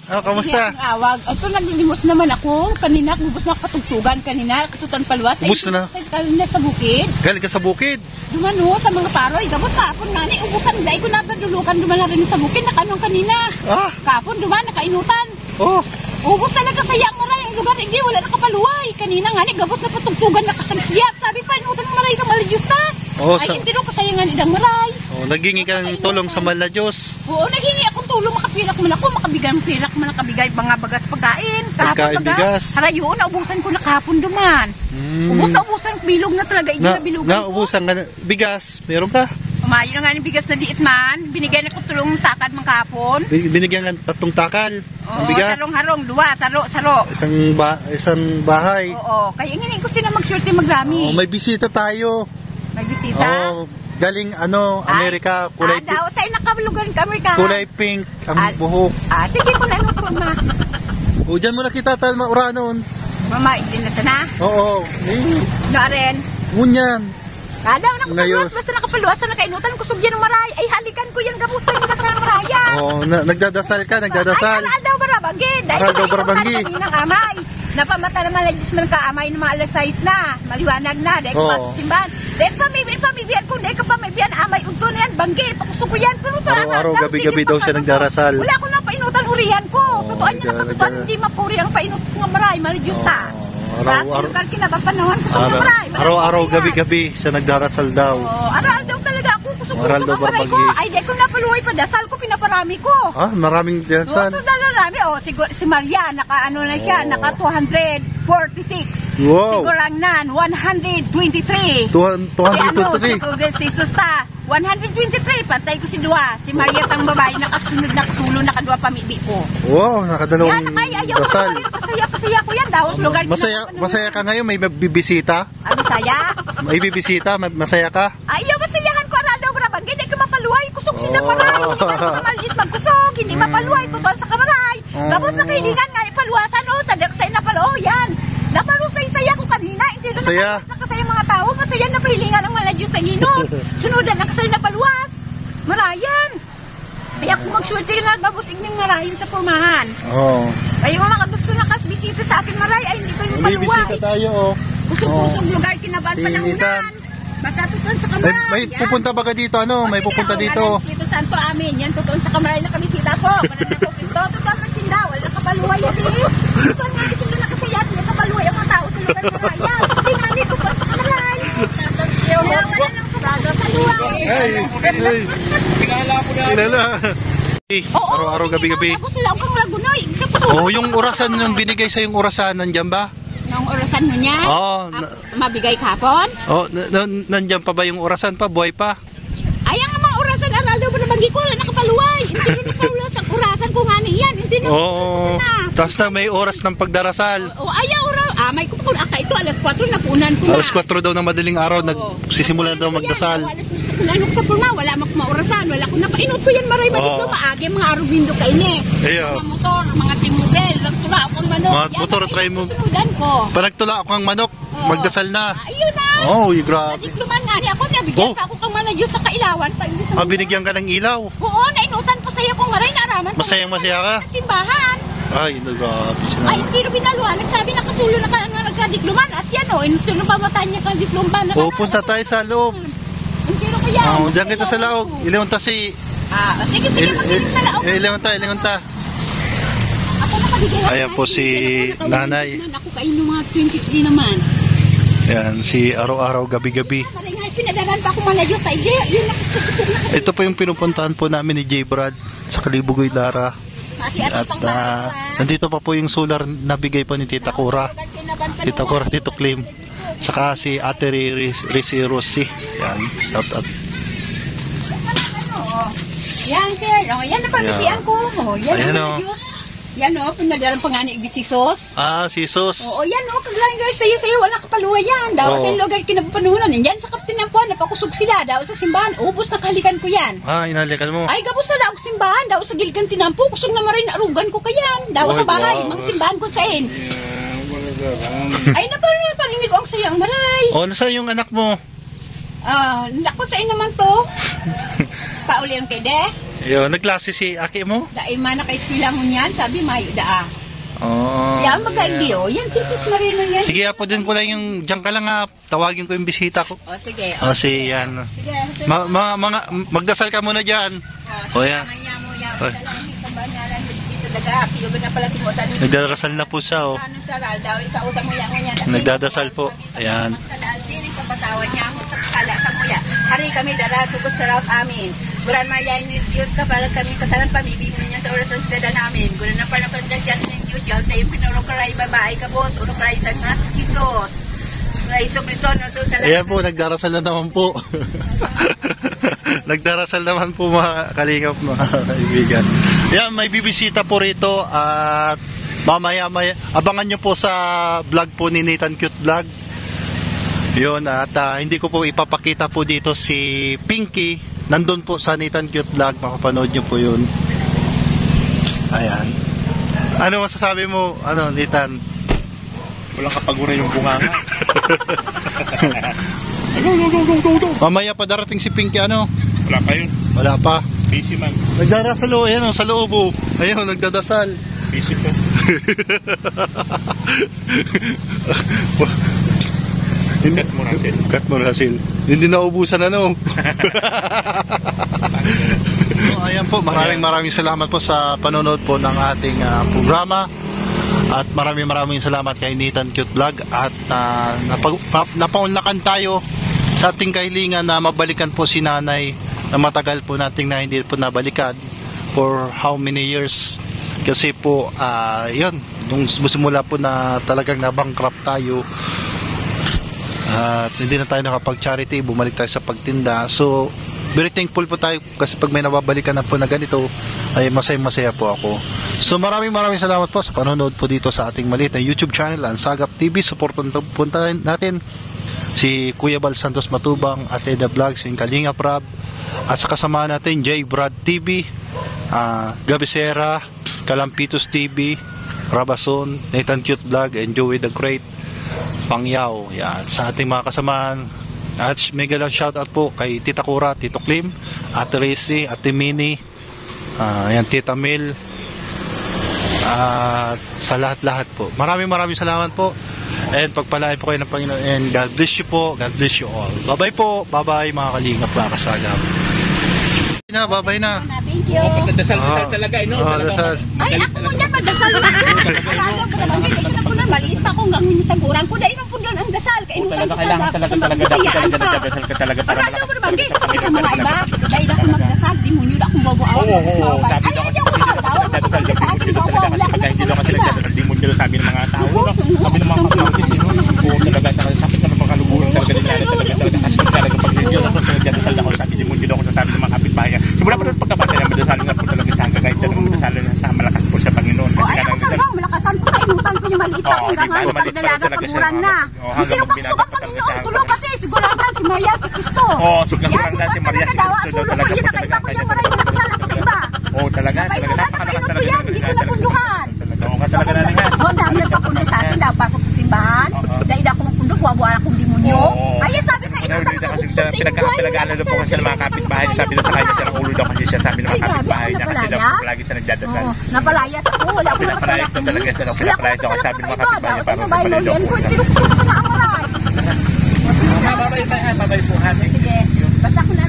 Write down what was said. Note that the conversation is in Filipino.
kamusta? Awag. Ito, naglilimos naman ako. Kanina, bubos na patugtugan. Kanina, katutan paluwas. Bubos na? Kanina sa bukid. Galing ka sa bukid? Dumano, sa mga paroy. Gabos kapon nga ni. Ubukan, dahil ko napadulukan. Duman na rin sa bukid. Nakanong kanina. Kapon, duman, nakainutan. Ubos talaga saya ang maray. Ang lugar, hindi, wala nakapaluway. Kanina nga ni, gabos na patugtugan. Nakasamsiyap. Sabi pa, inutan ng maray ka malidyos ta. Ay, hindi rin kasayangan idang maray. Naghingi ka ng tulong sa mahal na Diyos. Oo, naghingi akong tulong, makapilak man ako, makabigay man nakabigay mga bagas pagkain. Pagkain, bigas. Harayo, naubusan ko na kahapon duman. Ubus na ubusan, bilog na talaga, hindi na bilugan ko. Naubusan ka na, bigas, meron ka? Umayo na nga ng bigas na liit man, binigyan ako tulong takad mga kahapon. Binigyan ka tatlong takal ng bigas? Oo, sarong-harong, dua, saro. Isang bahay. Oo, kaya inginin ko sila mag-shorty magrami. May bisita tayo. May bisita? Galing Amerika, kulay pink. Daw, sa'yo nakalugan ka, Amerika. Kulay pink ang buhok. Sige ko na ma. Diyan mo nakita tayo mauranon. Mama, hindi na sana? Oo. Naren? Ngunyan. Daw, nakapaluwas, basta nakapaluwas na nakainutan, kusog yan ng maray. Ay, halikan ko yan, gabusan nila sa maraya. Nagdadasal ka, nagdadasal. Ay, daw barabanggi. Aral daw barabanggi. Kaninang amay. Napamata naman na Diyos man kaamay ng mga alas 6 na. Maliwanag na, dahil ko simbahan. Dahil pamibiyan ko, dahil ko pamibiyan, amay unto na yan, banggi, pakusog ko yan. Araw-araw, gabi-gabi daw siya nagdarasal. Wala ko na painutan urihan ko. Totoo niya nakatutuan, hindi mapuri ang painut ng maray, mali Diyos ta. Araw-araw, gabi-gabi siya nagdarasal daw. Aral daw talaga ako, kusog-kusog ang maray ko. Ay, dahil ko napaluhay pa, dasal ko, pinaparami ko. Maraming dasal. Si Maria, naka naka 246. Wow. Siguro lang nan, 123. 223. Si Susta, 123. Patay ko si Dua. Si Maria tang babae, nakasunod na kasulo, nakadua pamibi ko. Wow, nakadalawang dasal. Pasaya ko yan. Daos lugar. Masaya ka ngayon? May bibisita? Masaya? May bibisita? Masaya ka? Ayaw, masayahan ko. Araldo, barabang. Hindi ka mapaluhay. Kusog sila maray. Hindi ka sa malis magkusog. Hindi mapaluhay. Tutuan sa kamaray. Tapos nakahilingan nga, ipaluwasan. Sa inapalo, yan. Naparusay-saya ko kanina. Hindi na nakasaya mga tao. Masaya na pahilingan ng mga Diyos na Ginoo. Sunudan nakasaya na paluwas. Marayan. Kaya kung mag-shorty na, babusig ng marayan sa pormahan. Kaya yung mga gusto na bisita sa akin maray, ay hindi ko yung paluway. May bisita tayo, Kusog-kusog lugar, kinabahan pa ng unan. Basta tutuan sa kamaray. May pupunta ba ka dito? May pupunta dito? Dito Santo Amin. Yan, tutuan sa kamaray na kabisita po. Mananako ito. Tutuan man sinda. Wala kapaluway yan eh. Tutuan nga kasi na nakasayat. Wala kapaluway ang mga tao sa lugar na raya. Hindi nga nito tutuan sa kamaray. Wala nang kapaluway. Kilala. Araw-araw, gabi-gabi. Tapos sila ang kang lagunoy. Yung orasan yung binigay sa yung orasan, nandiyan ba? Yung orasan mo niya? Mabigay kahapon? Nandiyan pa ba yung orasan pa? Buhay pa? Ay, ang mga orasan, Araldo, barabanggi ko, wala nakapaluway. Hindi rin nakapaluwas ang orasan ko nga niyan. Hindi na na. Tapos na may oras ng pagdarasal. Ayaw, may kupakul. Ito, alas 4 na punan ko na. Alas 4 daw ng madaling araw, nagsisimula daw magdasal. Alas 4 ko na, sa pulma, wala maurasan. Wala ko na, painot ko yan, maray dito, maagi, mga arubindo kayo ni. Mga motor, mga timubel, nagtula akong manok. Mga motor, try mo. Panagtula akong manok, magdasal na. Ayun na. Grabe. Nadikluman nga niya ako, nabigyan pa ako kang Diyos sa kailawan. Binigyan ka ng ilaw? Oo, nainutan pa sa'yo kung maray naraman. Masayang-masaya ka? Sa simbahan. Ay, grabe siya. Ay, hindi rin binaluan. Nagsabi na kasulo na nagkadikluman. At yan ito nung pamatayan niya kang dikluman. Punta tayo sa loob. Hindi rin ko yan. Diyan kita sa laog. Ilewon ta si... Sige, magiling sa laog. Ilewon ta. Ako na magiging. Ayan po si nanay. Ako kayo ng mga 23 naman. Yan, si araw-araw, gabi-gabi. Pinadaran pa ako mga Diyos. Ito po yung pinupuntahan po namin ni J. Brad sa Kalibugoy, Lara. At nandito pa po yung solar na bigay po ni Tita Cora. Tita Cora, Tito Clim. Saka si Ate Risi Rossi. Yan, shout out. Yan, sir. Yan na pamisiyan ko. Yan na Diyos. Yan pinadaran pa nga ni Sisos. Si Sos. Yan kaglaing sa'yo, wala kapaluwa yan. Daw sa lugar kinapanunan. Yan sa kaptinampuan, napakusog sila. Daw sa simbahan, ubos na kahalikan ko yan. Inahalikan mo? Ay, gabos na daw simbahan. Daw sa gilgan tinampo, kusog na marin arugan ko kayan. Daw sa bahay, mga simbahan ko sa'in. Ay, naparinig ko ang sayang maray. Nasaan yung anak mo? Ako sa'in naman to. Pauli ang kede. Ayun, nagklase si Aki mo? Dahil man naka-eskwela mo niyan, sabi mayo daa. Oh. Yan, mag-ID oh. Yan, si Sis Marino yan. Sige, apo din ko lang yung, diyan ka lang ha, tawagin ko yung bisita ko. O, sige. O, si yan. Sige. Magdasal ka muna dyan. O, yan. Oy. Nagdarasal na po siya, oh. Nagdadasal po. Ayan. Hari kami dala sugot sa raut amin. Buran mayayin ni Diyos ka para kami kasalan pamibigyan niya sa orasan sa namin. Gulan na pala pandasyan ni Diyos. Yaw tayo pinurong karay babae ka boss. Urong karay sa mga Jesus. Raiso Cristo no so sa ayan po, nagdarasal na naman po. Nagdarasal naman po mga kalingap, mga kaibigan. Ayan, may bibisita po rito at mamaya abangan nyo po sa vlog po ni Nathan Cute Vlog. Yun, at hindi ko po ipapakita po dito si Pinky. Nandun po sa Nathan Cute Vlog, makapanood nyo po yun. Ayan. Ano masasabi mo, Nathan? Walang kapagura yung bunganga. Mamaya pa darating si Pinky, Wala pa yun. Wala pa. Busy man. Nagdarasal o, ayan o, sa loob o. Ayun, nagdadasal. Busy po. Cut mo Rasil. Hindi naubusan So, ayan po, maraming salamat po sa panonood po ng ating programa. At maraming salamat kay Nathan Cute Vlog. At napaunlakan tayo sa ating kahilingan na mabalikan po si nanay na matagal po nating na hindi po nabalikan for how many years. Kasi po, yun, nung simula po na talagang nabankrupt tayo at hindi na tayo nakapag-charity, bumalik tayo sa pagtinda. So, very thankful po tayo kasi pag may nababalikan na po na ganito, ay masaya po ako. So, maraming salamat po sa panonood po dito sa ating maliit na YouTube channel, ang Sagap TV. Supportan natin si Kuya Bal Santos Matubang at Eda Vlogs in Kalinga Prab. At sa kasama natin, J. Brad TV, Gabisera, Kalampitos TV, Rabason, Nathan Cute Vlog, and Joey the Great Pangyaw. Yan, sa ating mga kasamaan. At mega lang shoutout po kay Tita Cora, Tito Klim, Ate Racy, Ate Mini, yan, Tita Mil, at sa lahat po. Maraming salamat po. And pagpalain po kayo ng Panginoon. And God bless you po. God bless you all. Bye-bye po. Bye-bye mga kalingap, mga kasagap. Bye-bye na. Thank you. Dasal talaga, dasal. Ay, ako mo niyan, magdasal ako. Kasi na po na, maliit pa akong gangin sa gurang ko. Dahil po doon ang dasal. Kainutan ko sa nagdadasal ka talaga para parado ko naman, kasi sa mga iba. Dahil ako magdasal, di mo nyo na akong babuawan. sabi daw kasi nagdadasal kasi di mo nyo sabi ng mga tao. Sabi ng mga kapatid, talaga sakit na makalubuhan talaga talaga kasi talaga pag nagdadasal ako sabi di mo nyo ako sabi ng mga kapitbahay. Simula pa rin pagkabata na madasal nga po talaga sa hanggang kahit talagang madasal na sa malakas po sa Panginoon. Ay, ako talaga, malakasan ko, kainutan ko yung maliit pa akong gangin. Pagdalaga pagurang na. Tinukasok ang Panginoon, tulong kasi, siguradan si Maria, si Cristo. Siguradan na si Maria, si Cristo talaga po talaga. Yung maray mo nakasalan sa iba. Talaga, napakalakas talaga. Hindi ko napunduhan. Talaga na nga. Dami nagpapundo sa akin, napasok sa simbahan. Dahil ako magpundo, wawa akong demonyo. Ay, sabi ka, inutan ka bukso sa inyong buhay. Pinag-aano po kasi ng mga kapitbahay. Sabi na sa kanya siya ng ulo daw kasi siya sabi ng mga kapitbahay niya kasi daw lagi siya nagdadasal. Napalayas ako, wala akong nakasalan. Pinapalayas ako sabi ng mga kapitbahay niya para mapalito ko. Tinukso ko sa naawaray. Babay po, hati. Sige, basta ko na